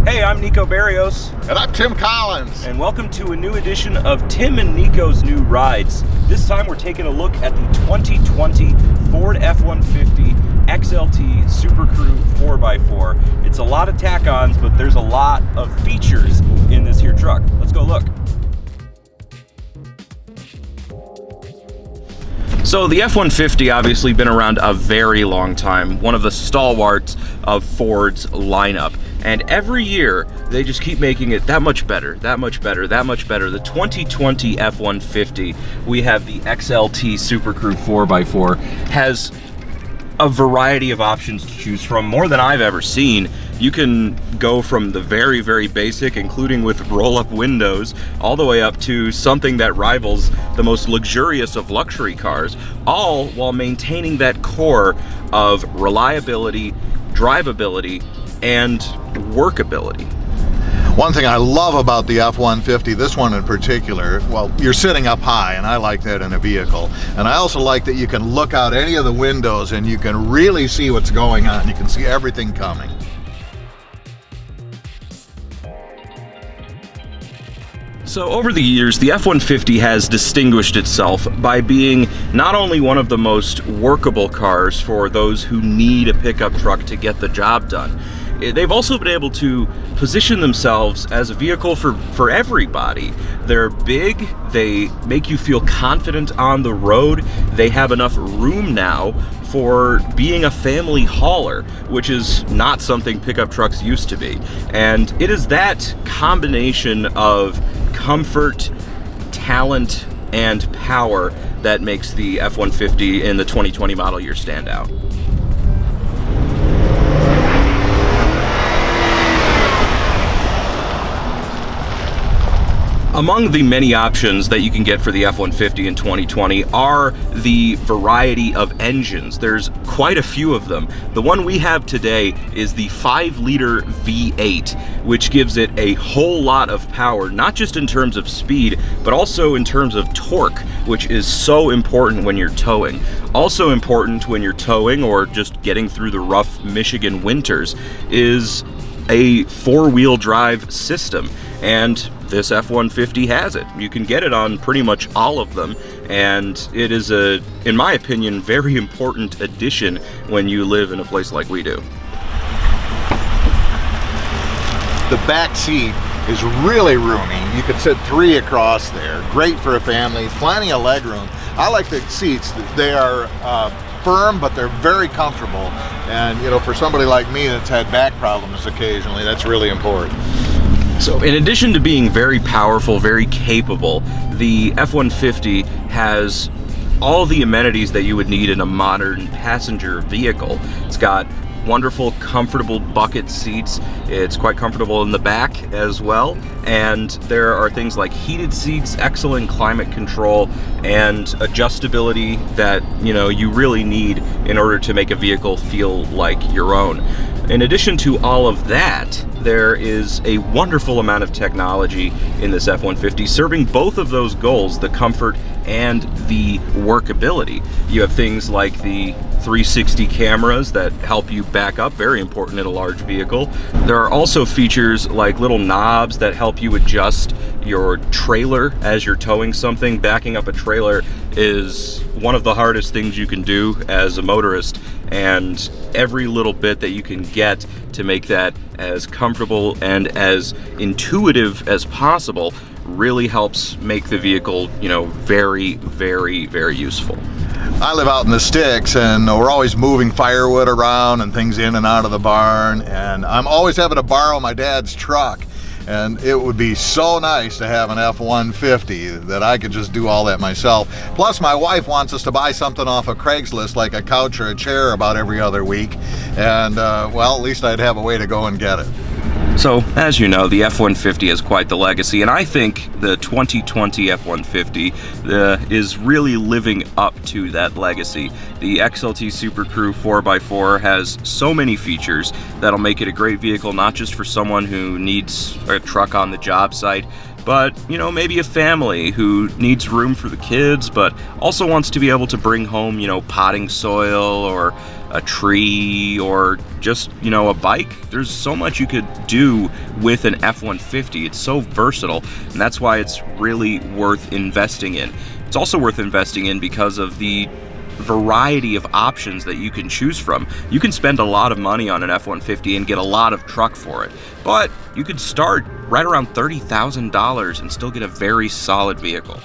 Hey, I'm Nico Berrios. And I'm Tim Collins. And welcome to a new edition of Tim and Nico's New Rides. This time we're taking a look at the 2020 Ford F-150 XLT Super Crew 4x4. It's a lot of tack-ons, but there's a lot of features in this here truck. Let's go look. So the F-150 obviously been around a very long time, one of the stalwarts of Ford's lineup. And every year, they just keep making it that much better, that much better, that much better. The 2020 F-150, we have the XLT Super Crew 4x4, has a variety of options to choose from, more than I've ever seen. You can go from the very, very basic, including with roll-up windows, all the way up to something that rivals the most luxurious of luxury cars, all while maintaining that core of reliability, drivability, and workability. One thing I love about the F-150, this one in particular, well, you're sitting up high, and I like that in a vehicle. And I also like that you can look out any of the windows and you can really see what's going on. You can see everything coming. So over the years, the F-150 has distinguished itself by being not only one of the most workable cars for those who need a pickup truck to get the job done, they've also been able to position themselves as a vehicle for everybody. They're big, they make you feel confident on the road, they have enough room now for being a family hauler, which is not something pickup trucks used to be. And it is that combination of comfort, talent, and power that makes the F-150 in the 2020 model year stand out. Among the many options that you can get for the F-150 in 2020 are the variety of engines. There's quite a few of them. The one we have today is the 5-liter V8, which gives it a whole lot of power, not just in terms of speed, but also in terms of torque, which is so important when you're towing. Also important when you're towing or just getting through the rough Michigan winters is a 4-wheel drive system, and this F-150 has it. You can get it on pretty much all of them, and it is a, in my opinion, very important addition when you live in a place like we do. The back seat is really roomy. You could sit 3 across there. Great for a family, plenty of leg room. I like the seats. They are firm, but they're very comfortable. And you know, for somebody like me that's had back problems occasionally, that's really important. So in addition to being very powerful, very capable, the F-150 has all the amenities that you would need in a modern passenger vehicle. It's got wonderful, comfortable bucket seats. It's quite comfortable in the back as well. And there are things like heated seats, excellent climate control, and adjustability that, you know, you really need in order to make a vehicle feel like your own. In addition to all of that, there is a wonderful amount of technology in this F-150 serving both of those goals, the comfort and the workability. You have things like the 360 cameras that help you back up, very important in a large vehicle. There are also features like little knobs that help you adjust your trailer as you're towing something. Backing up a trailer is one of the hardest things you can do as a motorist, and every little bit that you can get to make that as comfortable and as intuitive as possible really helps make the vehicle, you know, very, very, very useful. I live out in the sticks, and we're always moving firewood around and things in and out of the barn, and I'm always having to borrow my dad's truck. And it would be so nice to have an F-150 that I could just do all that myself. Plus, my wife wants us to buy something off of Craigslist, like a couch or a chair, about every other week. And, well, at least I'd have a way to go and get it. So, as you know, the F-150 has quite the legacy, and I think the 2020 F-150 is really living up to that legacy. The XLT Super Crew 4x4 has so many features that'll make it a great vehicle, not just for someone who needs a truck on the job site, but, you know, maybe a family who needs room for the kids, but also wants to be able to bring home, you know, potting soil or a tree, or just, you know, a bike. There's so much you could do with an F-150. It's so versatile, and that's why it's really worth investing in. It's also worth investing in because of the variety of options that you can choose from. You can spend a lot of money on an F-150 and get a lot of truck for it, but you could start right around $30,000 and still get a very solid vehicle.